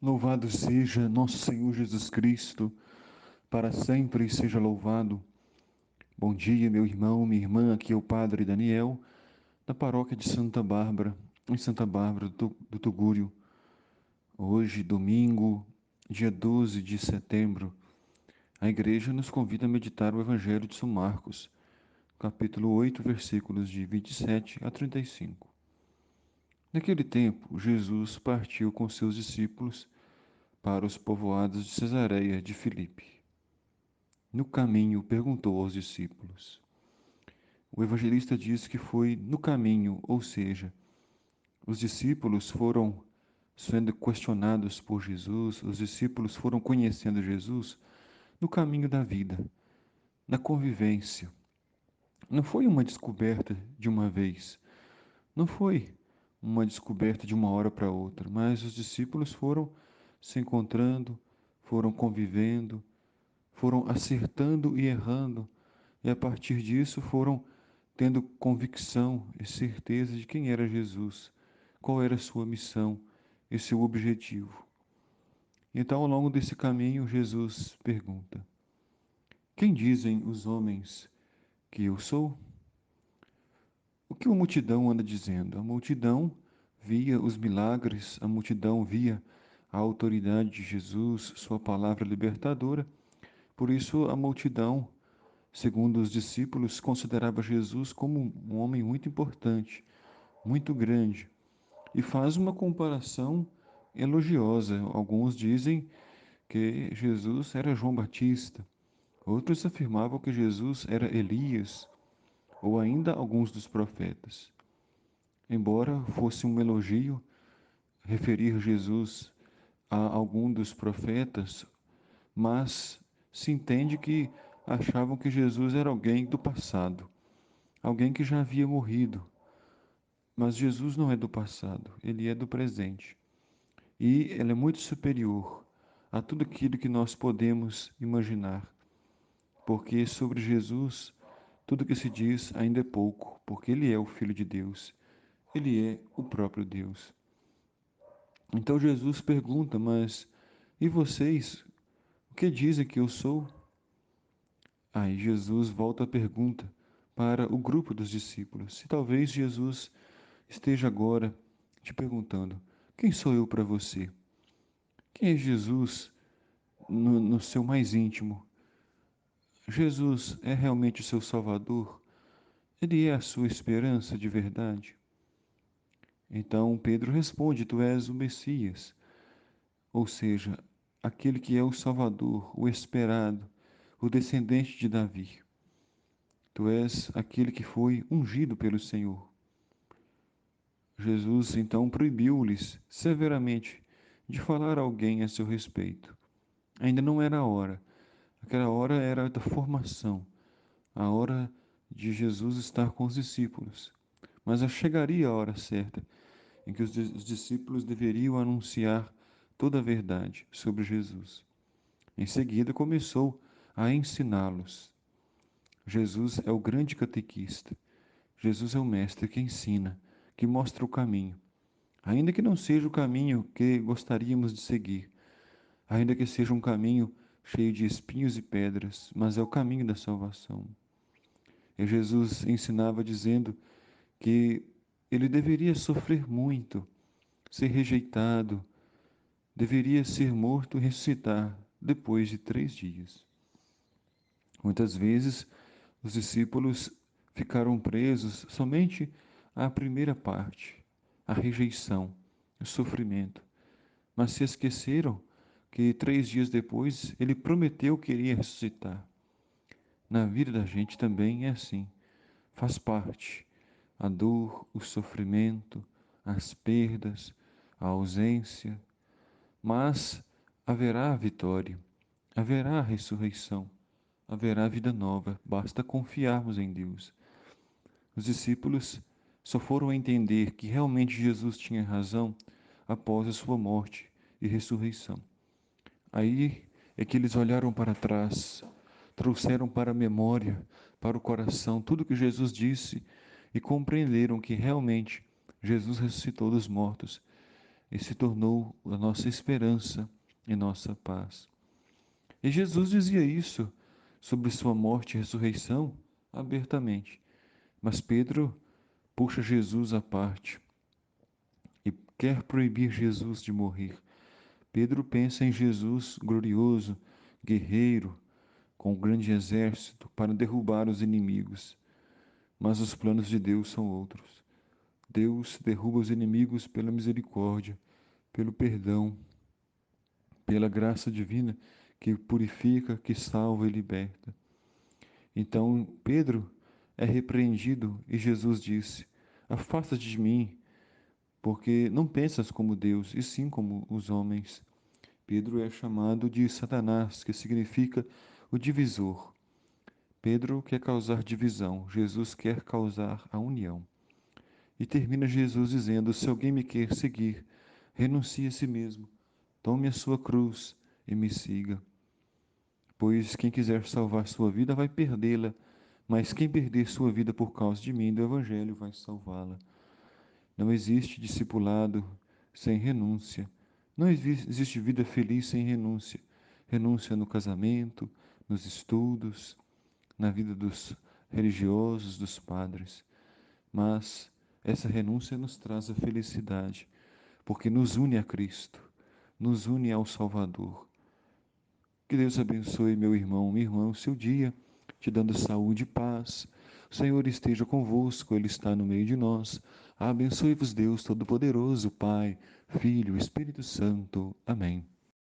Louvado seja nosso Senhor Jesus Cristo, para sempre seja louvado. Bom dia, meu irmão, minha irmã, aqui é o Padre Daniel, da paróquia de Santa Bárbara, em Santa Bárbara do Tugúrio. Hoje, domingo, dia 12 de setembro, a igreja nos convida a meditar o Evangelho de São Marcos, capítulo 8, versículos de 27 a 35. Naquele tempo, Jesus partiu com seus discípulos para os povoados de Cesareia de Filipe. No caminho, perguntou aos discípulos. O evangelista diz que foi no caminho, ou seja, os discípulos foram sendo questionados por Jesus, os discípulos foram conhecendo Jesus no caminho da vida, na convivência. Não foi uma descoberta de uma vez, não foi uma descoberta de uma hora para outra, mas os discípulos foram se encontrando, foram convivendo, foram acertando e errando, e a partir disso foram tendo convicção e certeza de quem era Jesus, qual era a sua missão e seu objetivo. Então, ao longo desse caminho, Jesus pergunta: quem dizem os homens que eu sou? O que a multidão anda dizendo? A multidão via os milagres, a multidão via a autoridade de Jesus, sua palavra libertadora. Por isso, a multidão, segundo os discípulos, considerava Jesus como um homem muito importante, muito grande, e faz uma comparação elogiosa. Alguns dizem que Jesus era João Batista, outros afirmavam que Jesus era Elias, ou ainda alguns dos profetas. Embora fosse um elogio referir Jesus a algum dos profetas, mas se entende que achavam que Jesus era alguém do passado, alguém que já havia morrido. Mas Jesus não é do passado, ele é do presente. E ele é muito superior a tudo aquilo que nós podemos imaginar. Porque sobre Jesus, tudo que se diz ainda é pouco, porque ele é o Filho de Deus, ele é o próprio Deus. Então Jesus pergunta: mas e vocês? O que dizem que eu sou? Aí Jesus volta a pergunta para o grupo dos discípulos. Se talvez Jesus esteja agora te perguntando: quem sou eu para você? Quem é Jesus no seu mais íntimo? Jesus é realmente o seu Salvador? Ele é a sua esperança de verdade? Então Pedro responde: tu és o Messias, ou seja, aquele que é o Salvador, o esperado, o descendente de Davi. Tu és aquele que foi ungido pelo Senhor. Jesus então proibiu-lhes severamente de falar a alguém a seu respeito. Ainda não era a hora. Aquela hora era da formação, a hora de Jesus estar com os discípulos. Mas chegaria a hora certa em que os discípulos deveriam anunciar toda a verdade sobre Jesus. Em seguida, começou a ensiná-los. Jesus é o grande catequista. Jesus é o mestre que ensina, que mostra o caminho. Ainda que não seja o caminho que gostaríamos de seguir, ainda que seja um caminho cheio de espinhos e pedras, mas é o caminho da salvação. E Jesus ensinava dizendo que ele deveria sofrer muito, ser rejeitado, deveria ser morto e ressuscitar depois de 3 dias. Muitas vezes, os discípulos ficaram presos somente à primeira parte, à rejeição, ao sofrimento, mas se esqueceram que 3 dias depois ele prometeu que iria ressuscitar. Na vida da gente também é assim, faz parte a dor, o sofrimento, as perdas, a ausência, mas haverá a vitória, haverá a ressurreição, haverá vida nova, basta confiarmos em Deus. Os discípulos só foram entender que realmente Jesus tinha razão após a sua morte e ressurreição. Aí é que eles olharam para trás, trouxeram para a memória, para o coração, tudo o que Jesus disse e compreenderam que realmente Jesus ressuscitou dos mortos e se tornou a nossa esperança e nossa paz. E Jesus dizia isso sobre sua morte e ressurreição abertamente. Mas Pedro puxa Jesus à parte e quer proibir Jesus de morrer. Pedro pensa em Jesus glorioso, guerreiro, com um grande exército para derrubar os inimigos. Mas os planos de Deus são outros. Deus derruba os inimigos pela misericórdia, pelo perdão, pela graça divina que purifica, que salva e liberta. Então Pedro é repreendido e Jesus disse: Afasta-te de mim, porque não pensas como Deus, e sim como os homens. Pedro é chamado de Satanás, que significa o divisor. Pedro quer causar divisão, Jesus quer causar a união. E termina Jesus dizendo: Se alguém me quer seguir, renuncie a si mesmo, tome a sua cruz e me siga. Pois quem quiser salvar sua vida vai perdê-la, mas quem perder sua vida por causa de mim, do Evangelho, vai salvá-la. Não existe discipulado sem renúncia. Não existe vida feliz sem renúncia. Renúncia no casamento, nos estudos, na vida dos religiosos, dos padres. Mas essa renúncia nos traz a felicidade, porque nos une a Cristo, nos une ao Salvador. Que Deus abençoe meu irmão, minha irmã, o seu dia, te dando saúde e paz. O Senhor esteja convosco, Ele está no meio de nós. Abençoe-vos Deus Todo-Poderoso, Pai, Filho, Espírito Santo. Amém.